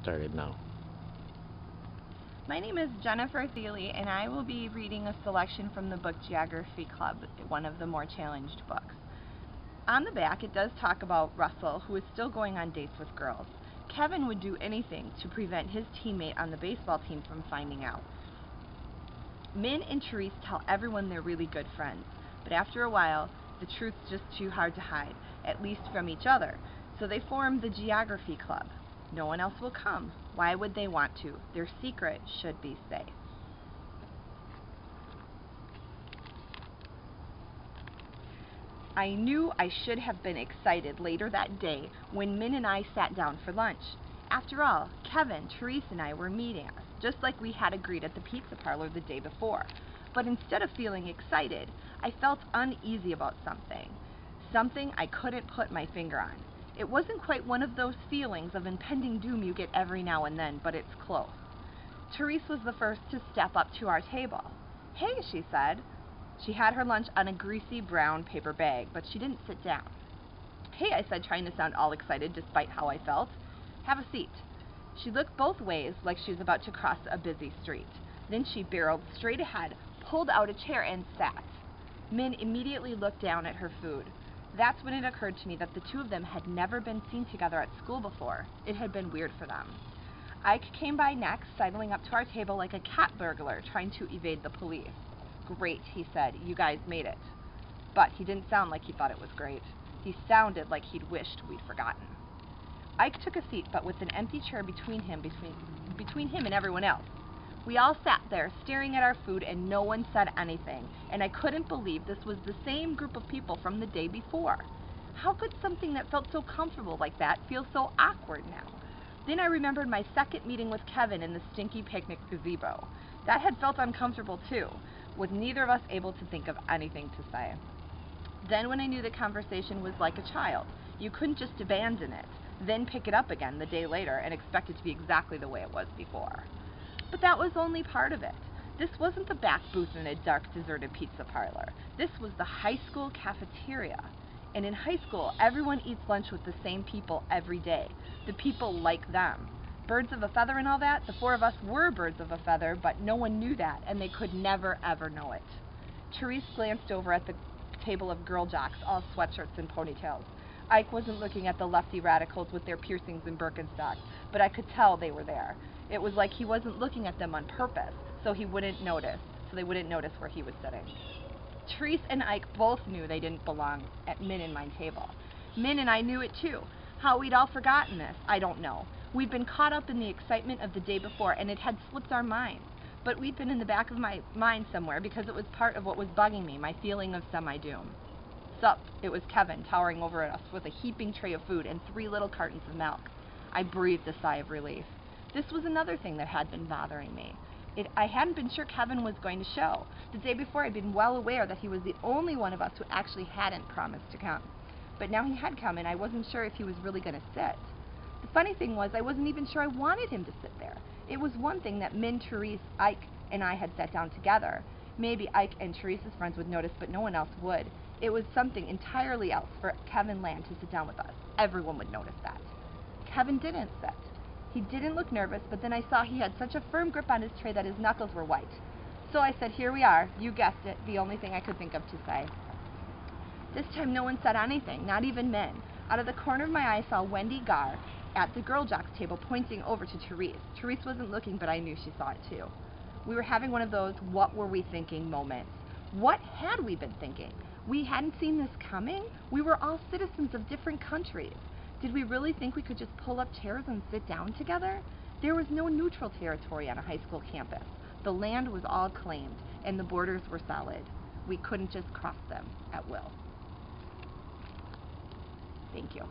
started now. My name is Jennifer Thiele, and I will be reading a selection from the book Geography Club, one of the more challenged books. On the back, it does talk about Russell, who is still going on dates with girls. Kevin would do anything to prevent his teammate on the baseball team from finding out. Min and Therese tell everyone they're really good friends, but after a while, the truth's just too hard to hide, at least from each other, so they form the Geography Club. No one else will come. Why would they want to? Their secret should be safe. I knew I should have been excited later that day when Min and I sat down for lunch. After all, Kevin, Therese, and I were meeting us, just like we had agreed at the pizza parlor the day before. But instead of feeling excited, I felt uneasy about something. Something I couldn't put my finger on. It wasn't quite one of those feelings of impending doom you get every now and then, but it's close. Therese was the first to step up to our table. "Hey," she said. She had her lunch on a greasy brown paper bag, but she didn't sit down. "Hey," I said, trying to sound all excited despite how I felt. "Have a seat." She looked both ways like she was about to cross a busy street. Then she barreled straight ahead, pulled out a chair, and sat. Min immediately looked down at her food. That's when it occurred to me that the two of them had never been seen together at school before. It had been weird for them. Ike came by next, sidling up to our table like a cat burglar trying to evade the police. "Great," he said. "You guys made it." But he didn't sound like he thought it was great. He sounded like he'd wished we'd forgotten. Ike took a seat, but with an empty chair between him and everyone else. We all sat there staring at our food, and no one said anything, and I couldn't believe this was the same group of people from the day before. How could something that felt so comfortable like that feel so awkward now? Then I remembered my second meeting with Kevin in the stinky picnic gazebo. That had felt uncomfortable too, with neither of us able to think of anything to say. Then when I knew the conversation was like a child, you couldn't just abandon it, then pick it up again the day later and expect it to be exactly the way it was before. But that was only part of it. This wasn't the back booth in a dark, deserted pizza parlor. This was the high school cafeteria. And in high school, everyone eats lunch with the same people every day. The people like them. Birds of a feather and all that, the four of us were birds of a feather, but no one knew that, and they could never, ever know it. Therese glanced over at the table of girl jocks, all sweatshirts and ponytails. Ike wasn't looking at the lefty radicals with their piercings and Birkenstocks, but I could tell they were there. It was like he wasn't looking at them on purpose, so they wouldn't notice where he was sitting. Therese and Ike both knew they didn't belong at Min and my table. Min and I knew it too. How we'd all forgotten this, I don't know. We'd been caught up in the excitement of the day before, and it had slipped our minds. But we'd been in the back of my mind somewhere because it was part of what was bugging me, my feeling of semi-doom. Sup, it was Kevin, towering over at us with a heaping tray of food and 3 little cartons of milk. I breathed a sigh of relief. This was another thing that had been bothering me. I hadn't been sure Kevin was going to show. The day before, I'd been well aware that he was the only one of us who actually hadn't promised to come. But now he had come, and I wasn't sure if he was really going to sit. The funny thing was, I wasn't even sure I wanted him to sit there. It was one thing that Min, Therese, Ike, and I had sat down together. Maybe Ike and Therese's friends would notice, but no one else would. It was something entirely else for Kevin Land to sit down with us. Everyone would notice that. Kevin didn't sit. He didn't look nervous, but then I saw he had such a firm grip on his tray that his knuckles were white. So I said, "Here we are." You guessed it, the only thing I could think of to say. This time no one said anything, not even Min. Out of the corner of my eye I saw Wendy Garr at the girl jocks table pointing over to Therese. Therese wasn't looking, but I knew she saw it too. We were having one of those what were we thinking moments. What had we been thinking? We hadn't seen this coming? We were all citizens of different countries. Did we really think we could just pull up chairs and sit down together? There was no neutral territory on a high school campus. The land was all claimed, and the borders were solid. We couldn't just cross them at will. Thank you.